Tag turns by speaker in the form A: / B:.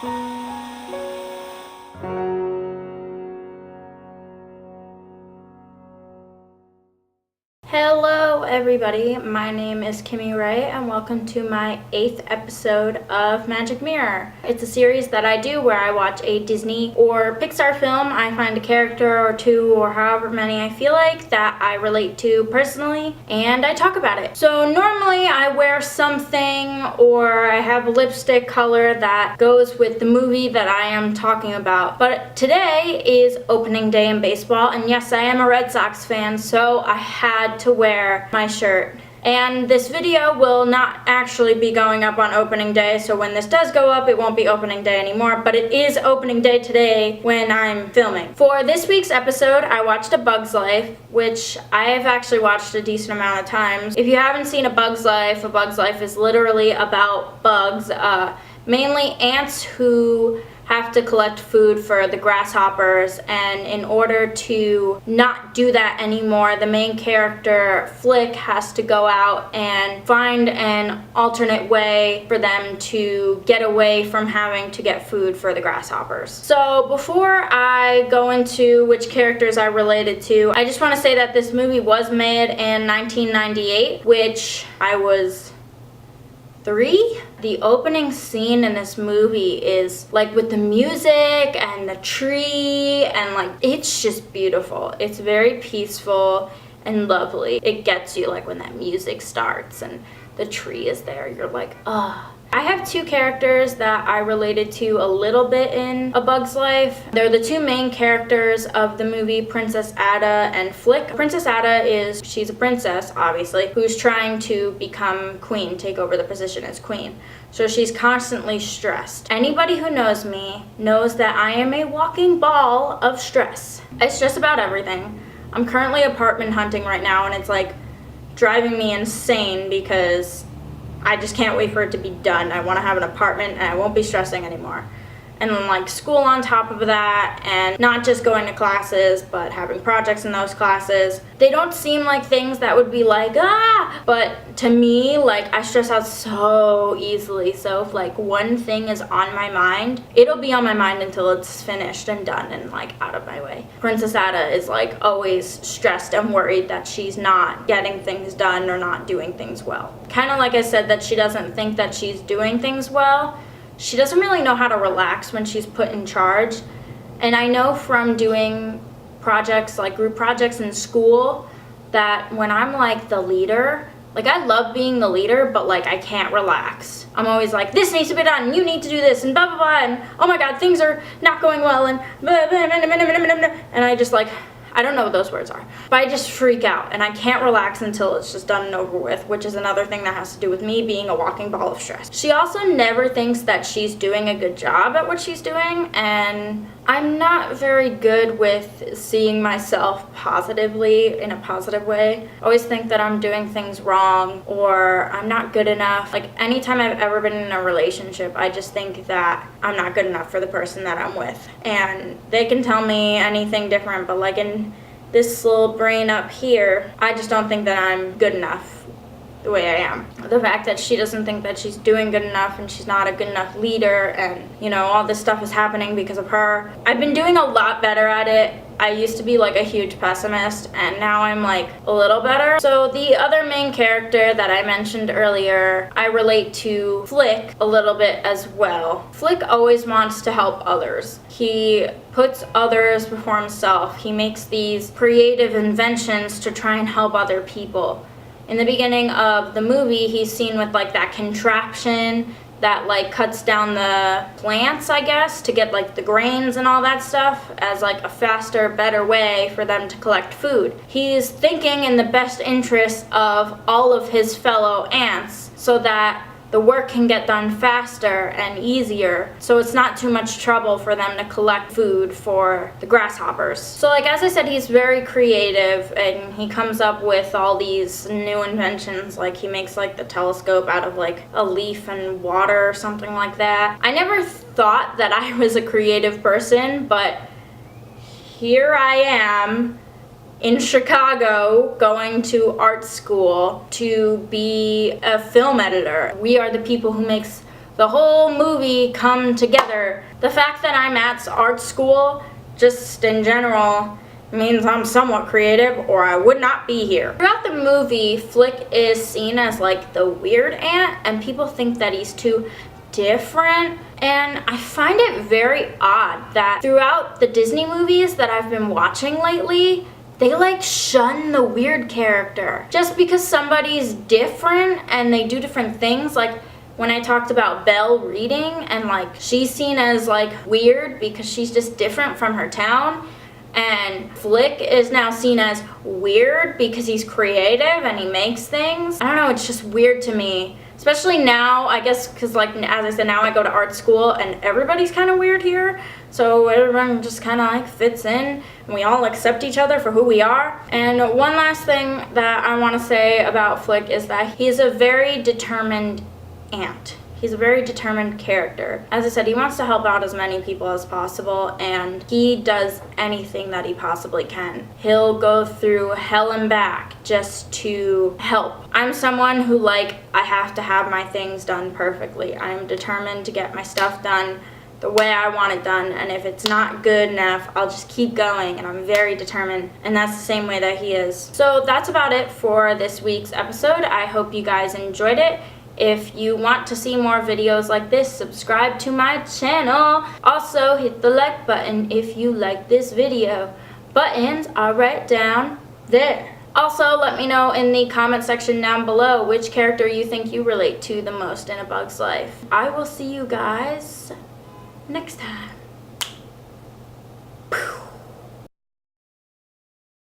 A: Hello everybody, my name is Kimmi and welcome to my 8th episode of Magic Mirror. It's a series that I do where I watch a Disney or Pixar film. I find a character or two or however many I feel like that I relate to personally and I talk about it. So normally I wear something or I have a lipstick color that goes with the movie that I am talking about. But today is opening day in baseball, and yes, I am a Red Sox fan, so I had to wear my shirt. And this video will not actually be going up on opening day, so when this does go up, it won't be opening day anymore, but it is opening day today when I'm filming. For this week's episode, I watched A Bug's Life, which I have actually watched a decent amount of times. If you haven't seen A Bug's Life is literally about bugs, mainly ants who have to collect food for the grasshoppers, and in order to not do that anymore, the main character, Flick, has to go out and find an alternate way for them to get away from having to get food for the grasshoppers. So before I go into which characters I related to, I just want to say that this movie was made in 1998, which I was 3. The opening scene in this movie is like with the music and the tree, and like it's just beautiful. It's very peaceful and lovely. It gets you like when that music starts and the tree is there, you're like, ah. I have 2 characters that I related to a little bit in A Bug's Life. They're the 2 main characters of the movie, Princess Ada and Flick. Princess Ada she's a princess, obviously, who's trying to become queen, take over the position as queen. So she's constantly stressed. Anybody who knows me knows that I am a walking ball of stress. I stress about everything. I'm currently apartment hunting right now, and it's like driving me insane because I just can't wait for it to be done. I want to have an apartment and I won't be stressing anymore. And then like school on top of that, and not just going to classes, but having projects in those classes. They don't seem like things that would be like, but to me, like, I stress out so easily. So if like one thing is on my mind, it'll be on my mind until it's finished and done and like out of my way. Princess Ada is like always stressed and worried that she's not getting things done or not doing things well. Kind of like I said that she doesn't think that she's doing things well. She doesn't really know how to relax when she's put in charge. And I know from doing projects, like group projects in school, that when I'm like the leader, like I love being the leader, but like I can't relax. I'm always like, this needs to be done, you need to do this, and blah, blah, blah, and oh my God, things are not going well, and blah, blah, blah, blah, blah, blah, and I just like, I don't know what those words are, but I just freak out and I can't relax until it's just done and over with, which is another thing that has to do with me being a walking ball of stress. She also never thinks that she's doing a good job at what she's doing, and I'm not very good with seeing myself positively in a positive way. I always think that I'm doing things wrong or I'm not good enough. Like anytime I've ever been in a relationship, I just think that I'm not good enough for the person that I'm with. And they can tell me anything different, but like in this little brain up here, I just don't think that I'm good enough the way I am. The fact that she doesn't think that she's doing good enough and she's not a good enough leader, and you know, all this stuff is happening because of her. I've been doing a lot better at it. I used to be like a huge pessimist, and now I'm like a little better. So the other main character that I mentioned earlier, I relate to Flick a little bit as well. Flick always wants to help others. He puts others before himself. He makes these creative inventions to try and help other people. In the beginning of the movie, he's seen with like that contraption that like cuts down the plants, I guess, to get like the grains and all that stuff as like a faster, better way for them to collect food. He's thinking in the best interest of all of his fellow ants so that the work can get done faster and easier, so it's not too much trouble for them to collect food for the grasshoppers. So like as I said, he's very creative and he comes up with all these new inventions. Like he makes like the telescope out of like a leaf and water or something like that. I never thought that I was a creative person, but here I am in Chicago going to art school to be a film editor. We are the people who makes the whole movie come together. The fact that I'm at art school, just in general, means I'm somewhat creative or I would not be here. Throughout the movie, Flick is seen as like the weird ant, and people think that he's too different, and I find it very odd that throughout the Disney movies that I've been watching lately, they like shun the weird character just because somebody's different and they do different things. Like when I talked about Belle reading, and like she's seen as like weird because she's just different from her town, and Flick is now seen as weird because he's creative and he makes things. I don't know, it's just weird to me. Especially now, I guess, because like, as I said, now I go to art school and everybody's kind of weird here. So everyone just kind of like fits in and we all accept each other for who we are. And one last thing that I want to say about Flick is that he's a very determined ant. He's a very determined character. As I said, he wants to help out as many people as possible, and he does anything that he possibly can. He'll go through hell and back just to help. I'm someone who, like, I have to have my things done perfectly. I'm determined to get my stuff done the way I want it done, and if it's not good enough, I'll just keep going, and I'm very determined, and that's the same way that he is. So that's about it for this week's episode. I hope you guys enjoyed it. If you want to see more videos like this, subscribe to my channel. Also, hit the like button if you like this video. Buttons are right down there. Also, let me know in the comment section down below which character you think you relate to the most in A Bug's Life. I will see you guys next time.